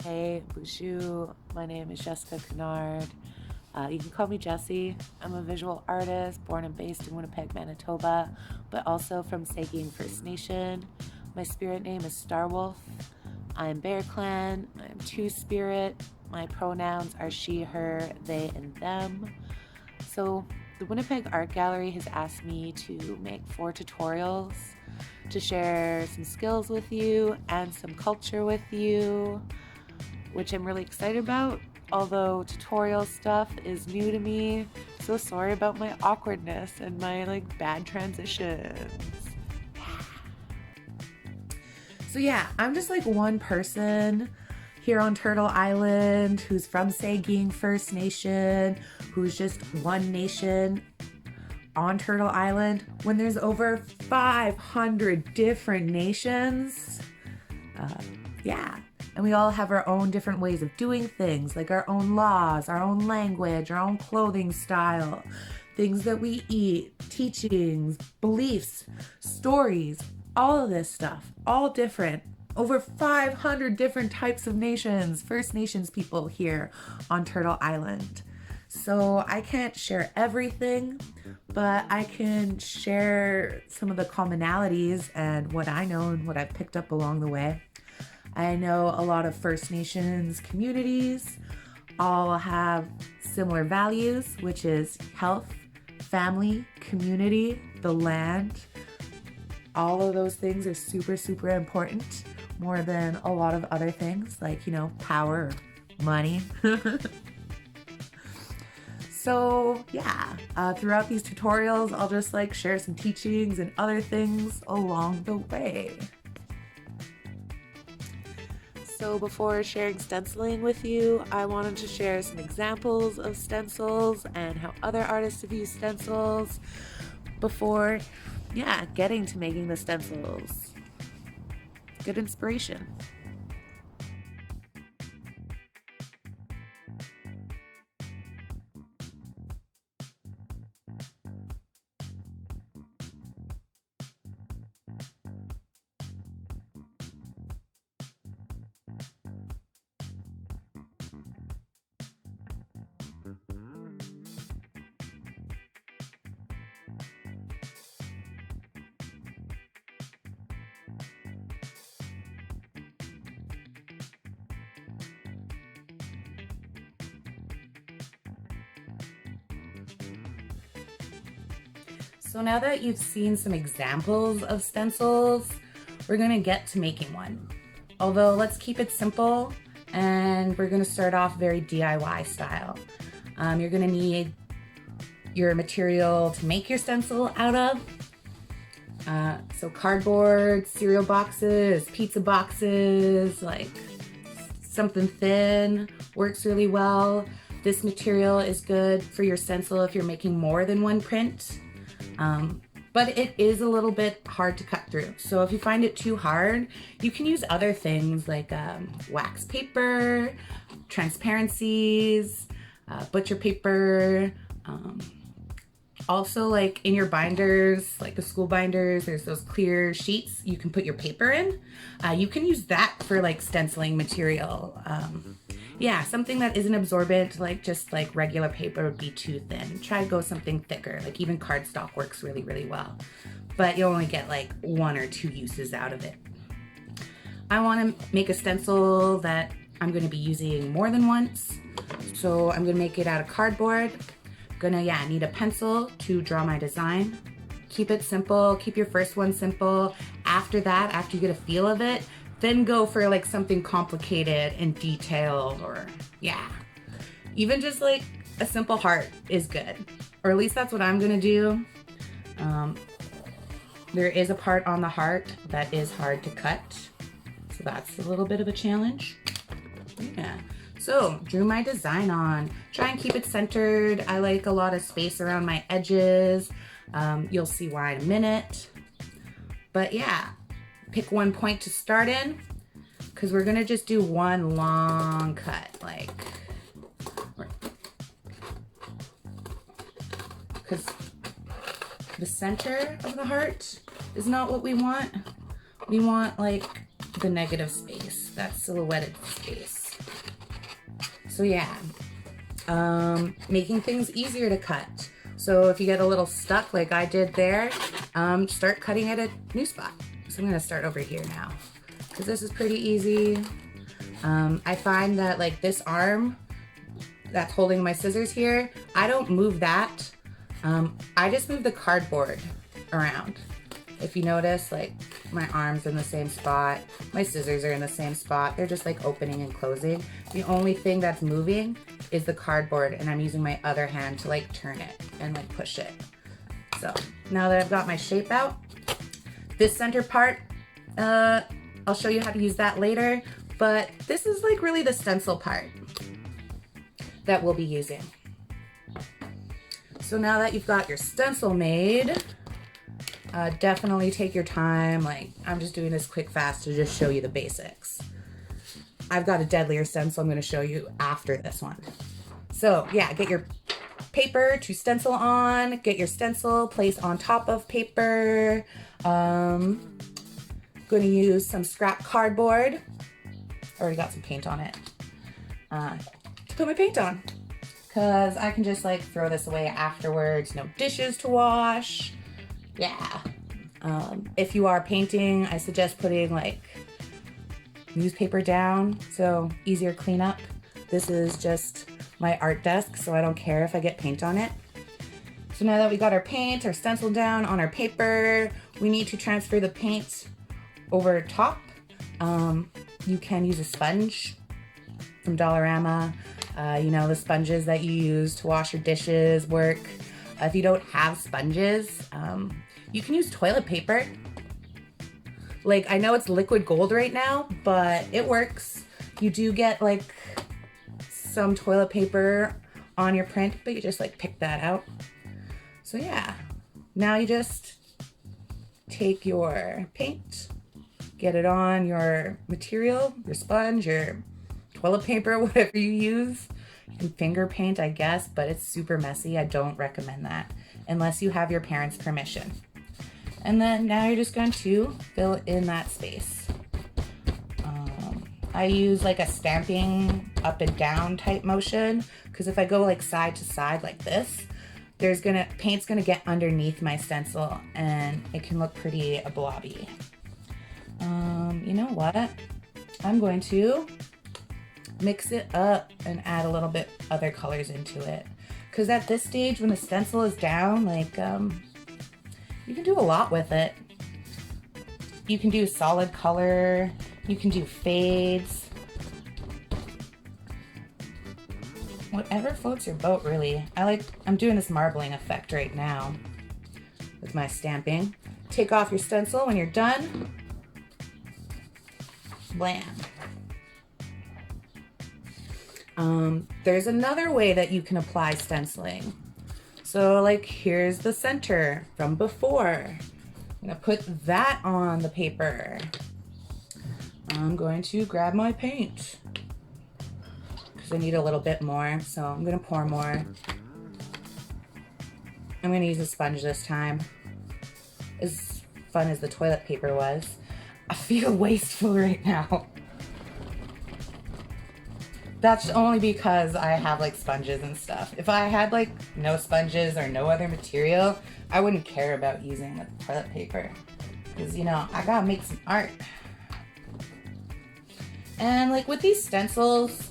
Hey, bonjour. My name is Jessica Canard. You can call me Jessie. I'm a visual artist born and based in Winnipeg, Manitoba, but also from Saging First Nation. My spirit name is Starwolf. I'm Bear Clan. I'm Two-Spirit. My pronouns are she, her, they, and them. So the Winnipeg Art Gallery has asked me to make 4 tutorials to share some skills with you and some culture with you, which I'm really excited about, although tutorial stuff is new to me. So sorry about my awkwardness and my bad transitions. So yeah, I'm just one person here on Turtle Island who's from Saging First Nation, who's just one nation on Turtle Island when there's over 500 different nations. Yeah. And we all have our own different ways of doing things, like our own laws, our own language, our own clothing style, things that we eat, teachings, beliefs, stories, all of this stuff, all different. Over 500 different types of nations, First Nations people here on Turtle Island. So I can't share everything, but I can share some of the commonalities and what I know and what I've picked up along the way. I know a lot of First Nations communities all have similar values, which is health, family, community, the land. All of those things are super, super important, more than a lot of other things like, power, money. So yeah, throughout these tutorials, I'll just share some teachings and other things along the way. So before sharing stenciling with you, I wanted to share some examples of stencils and how other artists have used stencils before, getting to making the stencils. Good inspiration. So now that you've seen some examples of stencils, we're gonna get to making one. Although let's keep it simple, and we're gonna start off very DIY style. You're gonna need your material to make your stencil out of. So cardboard, cereal boxes, pizza boxes, something thin works really well. This material is good for your stencil if you're making more than one print. But it is a little bit hard to cut through. So if you find it too hard, you can use other things like wax paper, transparencies, butcher paper. Also, in your binders, the school binders, there's those clear sheets you can put your paper in. You can use that for stenciling material. Yeah, something that isn't absorbent, just regular paper would be too thin. Try to go something thicker, even cardstock works really, really well. But you'll only get 1 or 2 uses out of it. I want to make a stencil that I'm going to be using more than once. So I'm going to make it out of cardboard. Gonna need a pencil to draw my design. Keep it simple, keep your first one simple. After that, after you get a feel of it, then go for something complicated and detailed, or even just a simple heart is good, or at least that's what I'm gonna do. There is a part on the heart that is hard to cut, so that's a little bit of a challenge. So drew my design on. Try and keep it centered. I like a lot of space around my edges. You'll see why in a minute. But pick one point to start in, because we're gonna just do one long cut, because the center of the heart is not what we want. We want the negative space, that silhouetted space. So yeah, making things easier to cut. So if you get a little stuck like I did there, start cutting at a new spot. So I'm gonna start over here now, because this is pretty easy. I find that like this arm that's holding my scissors here, I don't move that. I just move the cardboard around. If you notice, like my arm's in the same spot, my scissors are in the same spot. They're just like opening and closing. The only thing that's moving is the cardboard, and I'm using my other hand to like turn it and like push it. So now that I've got my shape out, this center part, I'll show you how to use that later, but this is like really the stencil part that we'll be using. So now that you've got your stencil made, definitely take your time. Like I'm just doing this quick fast to just show you the basics. I've got a deadlier stencil I'm going to show you after this one. So yeah, get your paper to stencil on, get your stencil placed on top of paper. Going to use some scrap cardboard. Already got some paint on it to put my paint on, because I can just like throw this away afterwards. No dishes to wash. Yeah. If you are painting, I suggest putting like newspaper down, so easier cleanup. This is just my art desk, so I don't care if I get paint on it. So now that we got our paint, our stencil down on our paper, we need to transfer the paint over top. You can use a sponge from Dollarama. You know, the sponges that you use to wash your dishes work. If you don't have sponges, you can use toilet paper. Like, I know it's liquid gold right now, but it works. You do get like some toilet paper on your print, but you just like pick that out. So yeah, now you just take your paint, get it on your material, your sponge, your toilet paper, whatever you use. You can finger paint, I guess, but it's super messy. I don't recommend that unless you have your parents' permission. And then now you're just going to fill in that space. I use like a stamping up and down type motion, because if I go like side to side like this, paint's gonna get underneath my stencil and it can look pretty blobby. You know what? I'm going to mix it up and add a little bit other colors into it. Because at this stage, when the stencil is down, like, you can do a lot with it. You can do solid color, you can do fades. Whatever floats your boat, really. I'm doing this marbling effect right now with my stamping. Take off your stencil when you're done. Blam. There's another way that you can apply stenciling. So like here's the center from before. I'm gonna put that on the paper. I'm going to grab my paint because I need a little bit more, so I'm gonna pour more. I'm gonna use a sponge this time. As fun as the toilet paper was, I feel wasteful right now. That's only because I have like sponges and stuff. If I had like no sponges or no other material, I wouldn't care about using the toilet paper. Because, you know, I gotta make some art. And like with these stencils,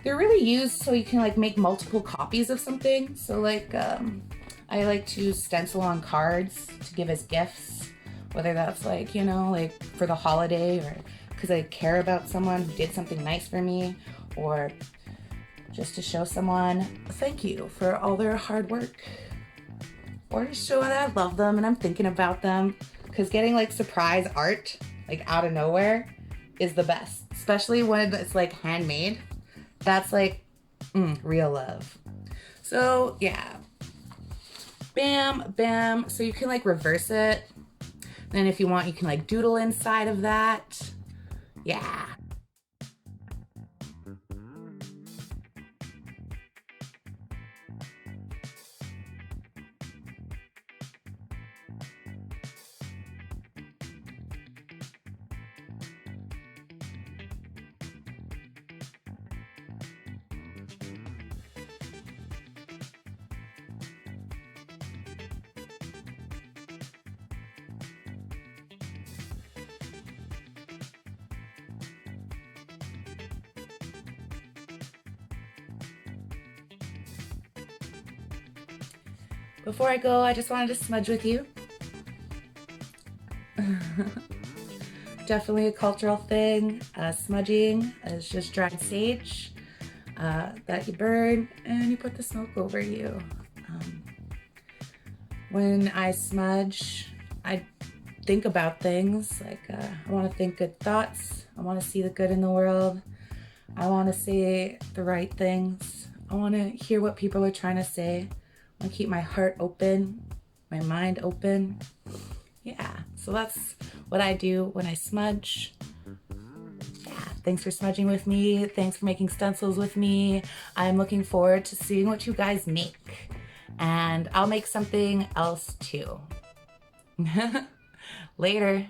they're really used so you can like make multiple copies of something. So like, I like to stencil on cards to give as gifts. Whether that's like, you know, like for the holiday or because I care about someone who did something nice for me, or just to show someone thank you for all their hard work, or just show that I love them and I'm thinking about them. Because getting like surprise art like out of nowhere is the best, especially when it's like handmade. That's like real love. So yeah, bam, bam. So you can like reverse it. Then if you want, you can like doodle inside of that. Yeah. Before I go, I just wanted to smudge with you. Definitely a cultural thing. Smudging is just dried sage that you burn and you put the smoke over you. When I smudge, I think about things like I want to think good thoughts. I want to see the good in the world. I want to say the right things. I want to hear what people are trying to say. I want to keep my heart open, my mind open. Yeah, so that's what I do when I smudge. Yeah, thanks for smudging with me. Thanks for making stencils with me. I'm looking forward to seeing what you guys make. And I'll make something else too. Later.